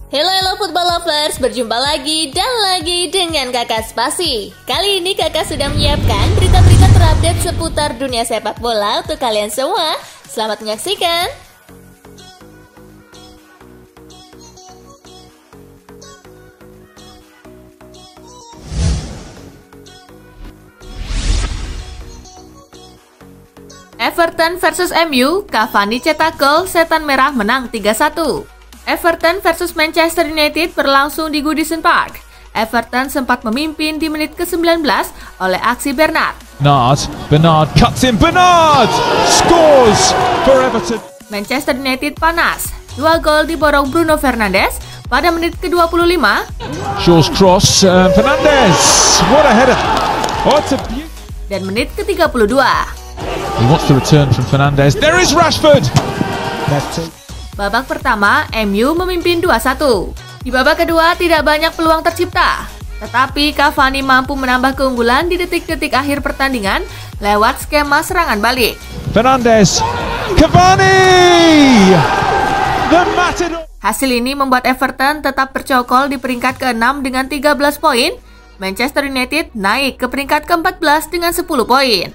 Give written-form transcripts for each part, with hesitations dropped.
Halo football lovers, berjumpa lagi dan lagi dengan Kakak Spasi. Kali ini Kakak sudah menyiapkan berita-berita terupdate seputar dunia sepak bola untuk kalian semua. Selamat menyaksikan. Everton versus MU, Cavani cetak gol, setan merah menang 3-1. Everton versus Manchester United berlangsung di Goodison Park. Everton sempat memimpin di menit ke-19 oleh aksi Bernard. Bernard cuts in, Bernard scores for Everton. Manchester United panas. 2 gol diborong Bruno Fernandes pada menit ke-25. Shaw's cross, Fernandes, what a header. Oh, it's a beauty. Dan menit ke-32. He wants to return from Fernandes. There is Rashford. Babak pertama, MU memimpin 2-1. Di babak kedua, tidak banyak peluang tercipta. Tetapi Cavani mampu menambah keunggulan di detik-detik akhir pertandingan lewat skema serangan balik. Fernandes, Cavani! The Matador. Hasil ini membuat Everton tetap bercokol di peringkat ke-6 dengan 13 poin. Manchester United naik ke peringkat ke-14 dengan 10 poin.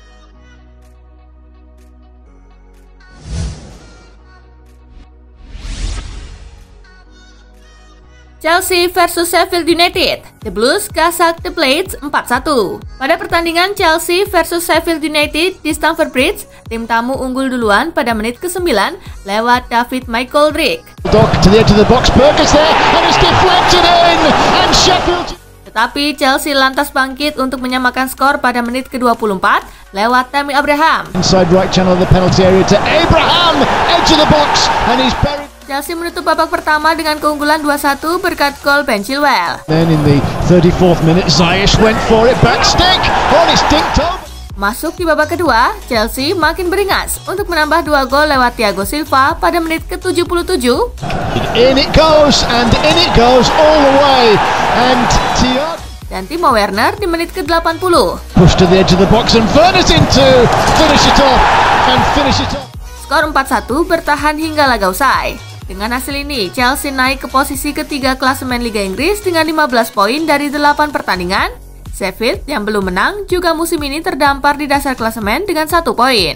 Chelsea versus Sheffield United. The Blues gasak The Blades 4-1. Pada pertandingan Chelsea versus Sheffield United di Stamford Bridge, tim tamu unggul duluan pada menit ke-9 lewat David McGoldrick. Tetapi Chelsea lantas bangkit untuk menyamakan skor pada menit ke-24 lewat Tammy Abraham. Inside right channel of the penalty area to Abraham, edge of the box, and he's buried. Chelsea menutup babak pertama dengan keunggulan 2-1 berkat gol Ben Chilwell. Then in the 34th minute, Ziyech went for it, back stick, oh, he stinked over. Masuk di babak kedua, Chelsea makin beringas untuk menambah 2 gol lewat Thiago Silva pada menit ke-77. In it goes, and in it goes all the way, and Thiago. Dan Timo Werner di menit ke-80. Push to the edge of the box and furnace into finish it off, and finish it off. Skor 4-1 bertahan hingga laga usai. Dengan hasil ini, Chelsea naik ke posisi ketiga klasemen Liga Inggris dengan 15 poin dari 8 pertandingan. Sheffield yang belum menang juga musim ini terdampar di dasar klasemen dengan 1 poin.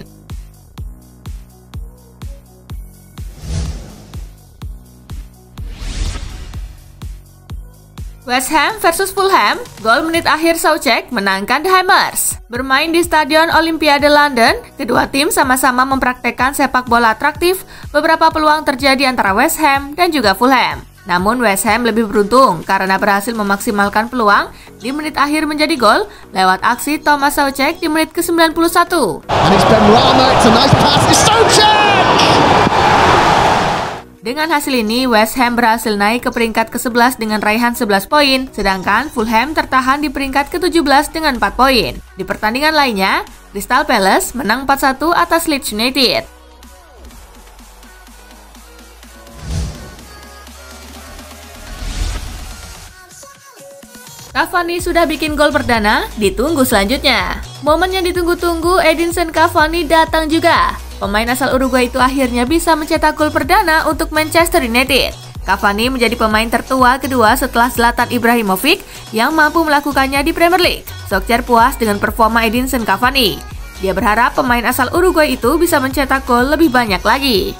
West Ham versus Fulham, gol menit akhir Soucek menangkan The Hammers. Bermain di Stadion Olimpiade London, kedua tim sama-sama mempraktekkan sepak bola atraktif. Beberapa peluang terjadi antara West Ham dan juga Fulham. Namun West Ham lebih beruntung karena berhasil memaksimalkan peluang di menit akhir menjadi gol lewat aksi Thomas Soucek di menit ke-91. Dengan hasil ini, West Ham berhasil naik ke peringkat ke-11 dengan raihan 11 poin, sedangkan Fulham tertahan di peringkat ke-17 dengan 4 poin. Di pertandingan lainnya, Crystal Palace menang 4-1 atas Leeds United. Cavani sudah bikin gol perdana, ditunggu selanjutnya. Momen yang ditunggu-tunggu Edinson Cavani datang juga. Pemain asal Uruguay itu akhirnya bisa mencetak gol perdana untuk Manchester United. Cavani menjadi pemain tertua kedua setelah Zlatan Ibrahimovic yang mampu melakukannya di Premier League. Solskjaer puas dengan performa Edinson Cavani. Dia berharap pemain asal Uruguay itu bisa mencetak gol lebih banyak lagi.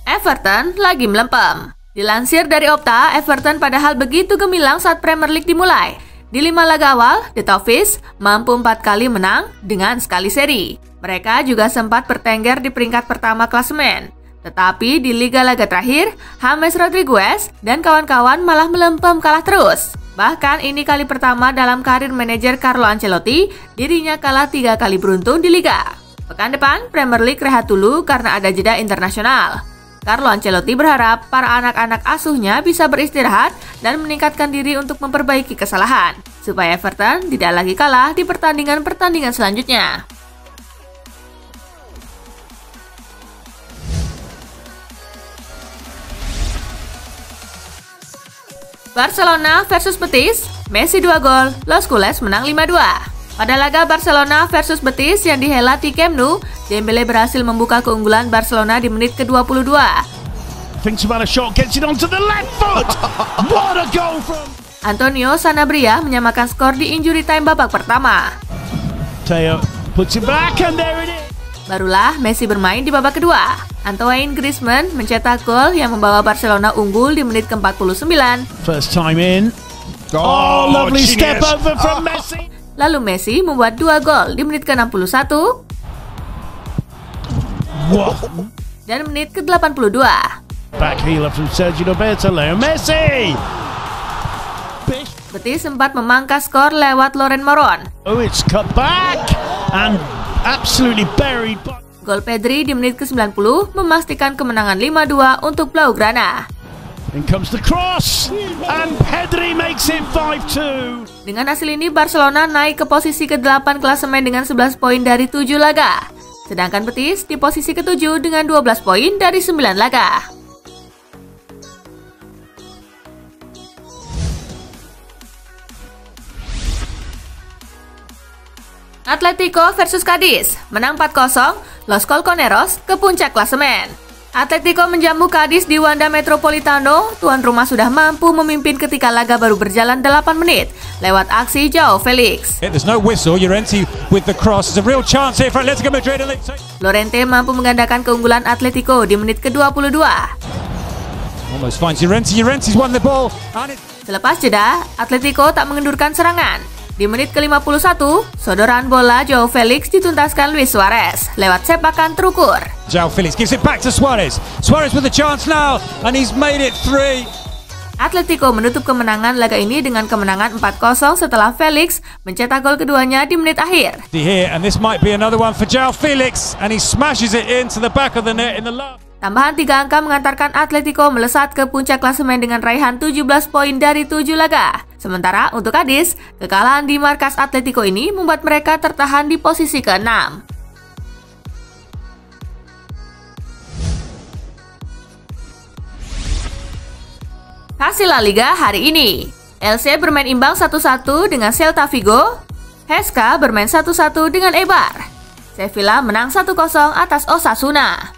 Everton lagi melempem. Dilansir dari Opta, Everton padahal begitu gemilang saat Premier League dimulai. Di 5 laga awal, The Toffees mampu 4 kali menang dengan sekali seri. Mereka juga sempat bertengger di peringkat pertama klasemen. Tetapi di liga laga terakhir, James Rodriguez dan kawan-kawan malah melempem kalah terus. Bahkan ini kali pertama dalam karir manajer Carlo Ancelotti, dirinya kalah 3 kali beruntun di liga. Pekan depan, Premier League rehat dulu karena ada jeda internasional. Carlo Ancelotti berharap para anak-anak asuhnya bisa beristirahat dan meningkatkan diri untuk memperbaiki kesalahan, supaya Everton tidak lagi kalah di pertandingan-pertandingan selanjutnya. Barcelona versus Betis, Messi 2 gol, Los Culés menang 5-2. Pada laga Barcelona versus Betis yang dihelat di Camp Nou, Dembele berhasil membuka keunggulan Barcelona di menit ke-22. Thinks about a shot, gets it onto the left foot. What a goal from Antonio Sanabria menyamakan skor di injury time babak pertama. Teo puts it back and there it is. Barulah Messi bermain di babak kedua. Antoine Griezmann mencetak gol yang membawa Barcelona unggul di menit ke-49. First time in. Oh, lovely step over from Messi. Lalu Messi membuat 2 gol di menit ke-61 dan menit ke-82. Back healer from Sergio Roberto, Leo Messi. Betis sempat memangkas skor lewat Loren Moron. Oh, it's cut back and absolutely buried. Gol Pedri di menit ke-90 memastikan kemenangan 5-2 untuk Blaugrana. In comes the cross and Pedri makes it 5-2. Dengan hasil ini Barcelona naik ke posisi ke-8 klasemen dengan 11 poin dari 7 laga. Sedangkan Betis di posisi ke-7 dengan 12 poin dari 9 laga. Atletico versus Cadiz, menang 4-0, Los Colchoneros ke puncak klasemen. Atletico menjamu Cadiz di Wanda Metropolitano. Tuan rumah sudah mampu memimpin ketika laga baru berjalan 8 menit lewat aksi Joao Felix. There's no whistle. Llorente with the cross. There's a real chance here for Atletico Madrid. Llorente mampu menggandakan keunggulan Atletico di menit ke-22. Almost finds Llorente. Llorente's won the ball. Selepas jeda, Atletico tak mengendurkan serangan. Di menit ke-51, sodoran bola Joao Felix dituntaskan Luis Suarez lewat sepakan terukur. Joao Felix gives it back to Suarez. Suarez with a chance now and he's made it 3. Atletico menutup kemenangan laga ini dengan kemenangan 4-0 setelah Felix mencetak gol keduanya di menit akhir. Here and this might be another one for Joao Felix and he smashes it into the back of the net in the last. Tambahan 3 angka mengantarkan Atletico melesat ke puncak klasemen dengan raihan 17 poin dari 7 laga. Sementara untuk Cadiz, kekalahan di markas Atletico ini membuat mereka tertahan di posisi ke-6. Hasil La Liga hari ini. Elche bermain imbang 1-1 dengan Celta Vigo. Huesca bermain 1-1 dengan Eibar. Sevilla menang 1-0 atas Osasuna.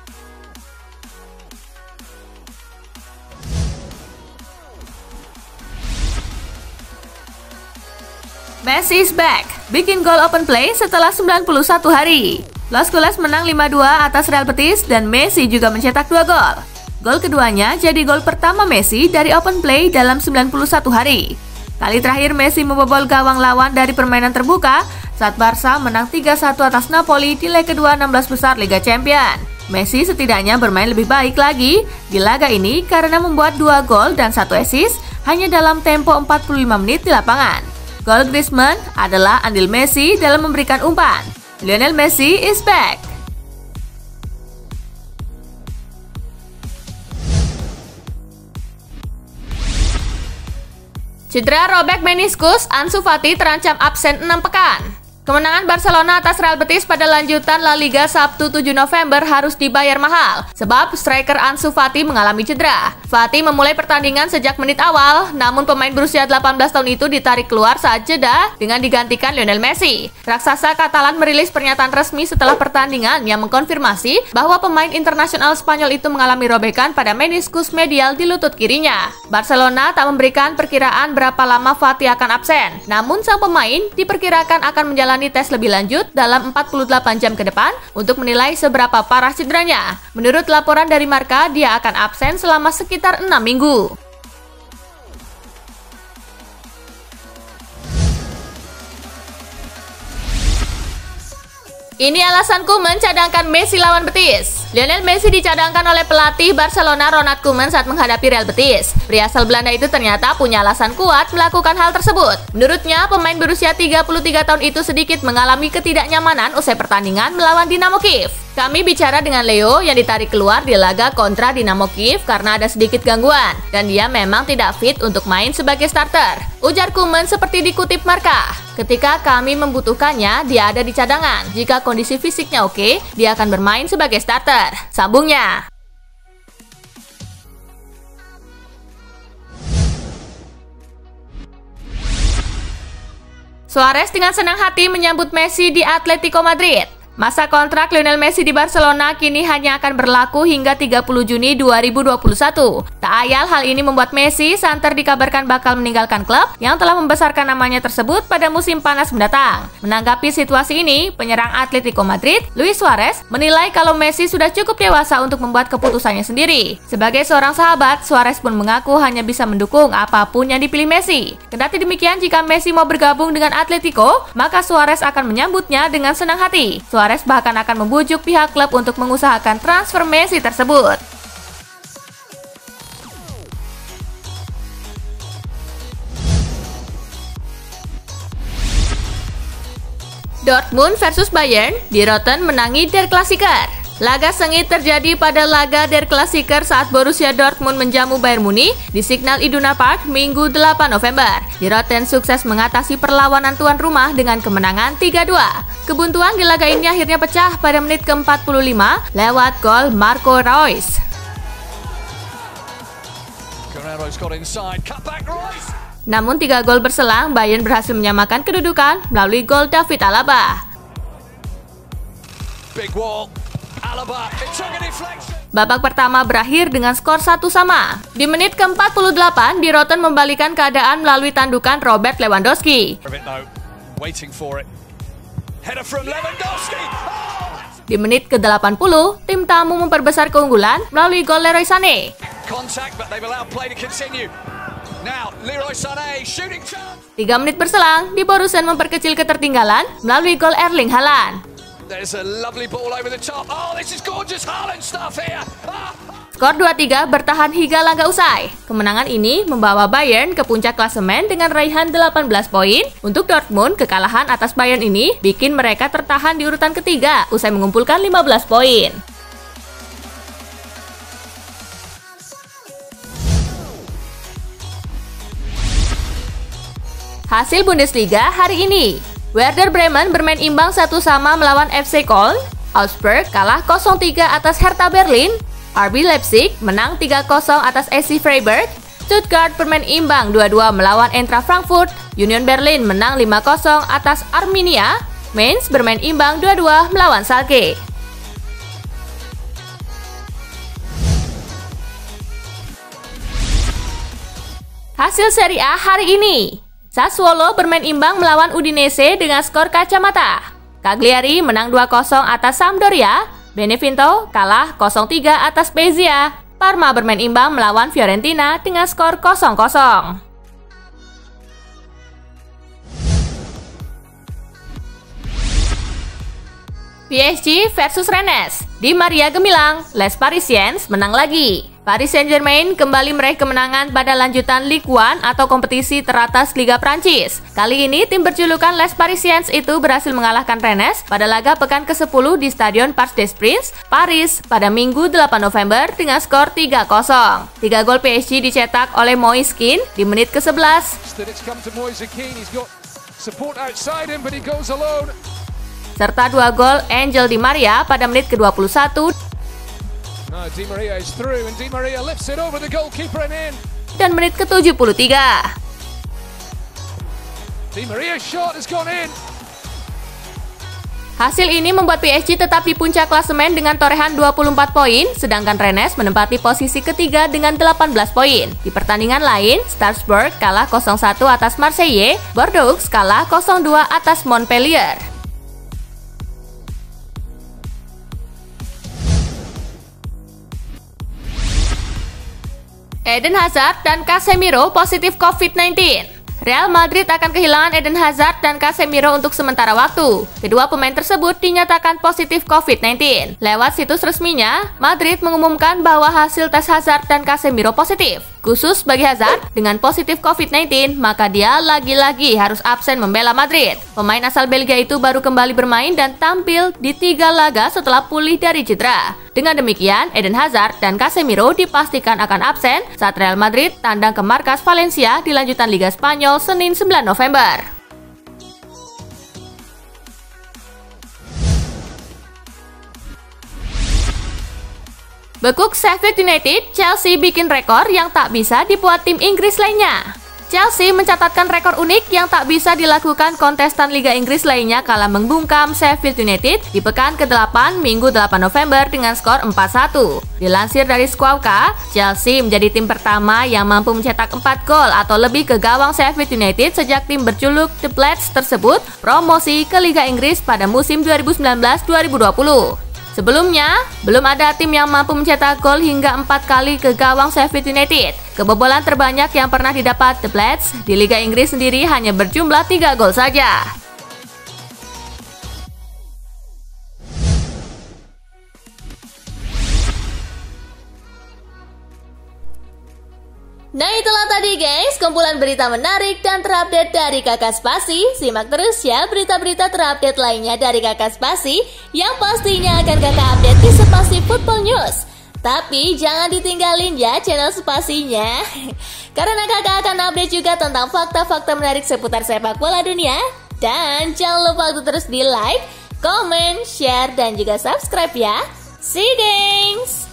Messi is back, bikin gol open play setelah 91 hari. Los Culés menang 5-2 atas Real Betis dan Messi juga mencetak 2 gol. Gol keduanya jadi gol pertama Messi dari open play dalam 91 hari. Kali terakhir Messi membobol gawang lawan dari permainan terbuka saat Barca menang 3-1 atas Napoli di leg kedua 16 besar Liga Champions. Messi setidaknya bermain lebih baik lagi di laga ini karena membuat 2 gol dan 1 assist hanya dalam tempo 45 menit di lapangan. Gol Griezmann adalah andil Messi dalam memberikan umpan. Lionel Messi is back. Cedera robek meniskus, Ansu Fati terancam absen 6 pekan. Kemenangan Barcelona atas Real Betis pada lanjutan La Liga Sabtu 7 November harus dibayar mahal, sebab striker Ansu Fati mengalami cedera. Fati memulai pertandingan sejak menit awal, namun pemain berusia 18 tahun itu ditarik keluar saat jeda dengan digantikan Lionel Messi. Raksasa Katalan merilis pernyataan resmi setelah pertandingan yang mengkonfirmasi bahwa pemain internasional Spanyol itu mengalami robekan pada meniskus medial di lutut kirinya. Barcelona tak memberikan perkiraan berapa lama Fati akan absen, namun sang pemain diperkirakan akan menjalani tes lebih lanjut dalam 48 jam ke depan untuk menilai seberapa parah cederanya. Menurut laporan dari Marca, dia akan absen selama sekitar 6 minggu. Ini alasanku mencadangkan Messi lawan Betis. Lionel Messi dicadangkan oleh pelatih Barcelona Ronald Koeman saat menghadapi Real Betis. Pria asal Belanda itu ternyata punya alasan kuat melakukan hal tersebut. Menurutnya, pemain berusia 33 tahun itu sedikit mengalami ketidaknyamanan usai pertandingan melawan Dinamo Kiev. Kami bicara dengan Leo yang ditarik keluar di laga kontra Dinamo Kiev karena ada sedikit gangguan dan dia memang tidak fit untuk main sebagai starter. Ujar Koeman seperti dikutip Marca. Ketika kami membutuhkannya, dia ada di cadangan. Jika kondisi fisiknya oke, dia akan bermain sebagai starter. Sambungnya. Suarez dengan senang hati menyambut Messi di Atletico Madrid. Masa kontrak Lionel Messi di Barcelona kini hanya akan berlaku hingga 30 Juni 2021. Tak ayal hal ini membuat Messi santer dikabarkan bakal meninggalkan klub yang telah membesarkan namanya tersebut pada musim panas mendatang. Menanggapi situasi ini, penyerang Atletico Madrid, Luis Suarez, menilai kalau Messi sudah cukup dewasa untuk membuat keputusannya sendiri. Sebagai seorang sahabat, Suarez pun mengaku hanya bisa mendukung apapun yang dipilih Messi. Kendati demikian, jika Messi mau bergabung dengan Atletico, maka Suarez akan menyambutnya dengan senang hati. Suarez bahkan akan membujuk pihak klub untuk mengusahakan transfer Messi tersebut. Dortmund versus Bayern, Die Roten menangi Der Klassiker. Laga sengit terjadi pada laga Der Klassiker saat Borussia Dortmund menjamu Bayern Munich di Signal Iduna Park Minggu 8 November. Die Roten sukses mengatasi perlawanan tuan rumah dengan kemenangan 3-2. Kebuntuan di laga ini akhirnya pecah pada menit ke-45 lewat gol Marco Reus. Namun 3 gol berselang, Bayern berhasil menyamakan kedudukan melalui gol David Alaba. Babak pertama berakhir dengan skor 1-1. Di menit ke-48, Die Roten membalikan keadaan melalui tandukan Robert Lewandowski. Di menit ke-80, tim tamu memperbesar keunggulan melalui gol Leroy Sané. 3 menit berselang, Die Borussen memperkecil ketertinggalan melalui gol Erling Haaland. Skor 2-3 bertahan hingga laga usai. Kemenangan ini membawa Bayern ke puncak klasemen dengan raihan 18 poin. Untuk Dortmund, kekalahan atas Bayern ini bikin mereka tertahan di urutan ketiga usai mengumpulkan 15 poin. Hasil Bundesliga hari ini. Werder Bremen bermain imbang 1-1 melawan FC Köln. Augsburg kalah 0-3 atas Hertha Berlin. RB Leipzig menang 3-0 atas SC Freiburg. Stuttgart bermain imbang 2-2 melawan Eintracht Frankfurt. Union Berlin menang 5-0 atas Arminia. Mainz bermain imbang 2-2 melawan Schalke. Hasil Serie A hari ini. Sassuolo bermain imbang melawan Udinese dengan skor kacamata. Cagliari menang 2-0 atas Sampdoria. Benevento kalah 0-3 atas Spezia. Parma bermain imbang melawan Fiorentina dengan skor 0-0. PSG versus Rennes. Di Maria gemilang, Les Parisiens menang lagi. Paris Saint-Germain kembali meraih kemenangan pada lanjutan Ligue 1 atau kompetisi teratas Liga Prancis. Kali ini tim berjulukan Les Parisiens itu berhasil mengalahkan Rennes pada laga pekan ke-10 di Stadion Parc des Princes, Paris pada Minggu 8 November dengan skor 3-0. 3 gol PSG dicetak oleh Moise Kean di menit ke-11. Serta 2 gol Angel Di Maria pada menit ke-21 dan menit ke-73. Hasil ini membuat PSG tetap di puncak klasemen dengan torehan 24 poin, sedangkan Rennes menempati posisi ketiga dengan 18 poin. Di pertandingan lain, Strasbourg kalah 0-1 atas Marseille, Bordeaux kalah 0-2 atas Montpellier. Eden Hazard dan Casemiro positif COVID-19. Real Madrid akan kehilangan Eden Hazard dan Casemiro untuk sementara waktu. Kedua pemain tersebut dinyatakan positif COVID-19. Lewat situs resminya, Madrid mengumumkan bahwa hasil tes Hazard dan Casemiro positif. Khusus bagi Hazard, dengan positif COVID-19, maka dia lagi-lagi harus absen membela Madrid. Pemain asal Belgia itu baru kembali bermain dan tampil di 3 laga setelah pulih dari cedera. Dengan demikian, Eden Hazard dan Casemiro dipastikan akan absen saat Real Madrid tandang ke markas Valencia di lanjutan Liga Spanyol Senin 9 November. Bekuk Sheffield United, Chelsea bikin rekor yang tak bisa dibuat tim Inggris lainnya. Chelsea mencatatkan rekor unik yang tak bisa dilakukan kontestan Liga Inggris lainnya kala membungkam Sheffield United di pekan ke-8 Minggu 8 November dengan skor 4-1. Dilansir dari Squawka, Chelsea menjadi tim pertama yang mampu mencetak 4 gol atau lebih ke gawang Sheffield United sejak tim berjuluk The Blades tersebut promosi ke Liga Inggris pada musim 2019-2020. Sebelumnya, belum ada tim yang mampu mencetak gol hingga 4 kali ke gawang Sheffield United. Kebobolan terbanyak yang pernah didapat The Blades di Liga Inggris sendiri hanya berjumlah 3 gol saja. Nah itulah tadi guys, kumpulan berita menarik dan terupdate dari Kakak Spasi. Simak terus ya berita-berita terupdate lainnya dari Kakak Spasi yang pastinya akan Kakak update di Spasi Football News. Tapi jangan ditinggalin ya channel Spasinya, karena Kakak akan update juga tentang fakta-fakta menarik seputar sepak bola dunia. Dan jangan lupa untuk terus di like, comment, share, dan juga subscribe ya. See you guys!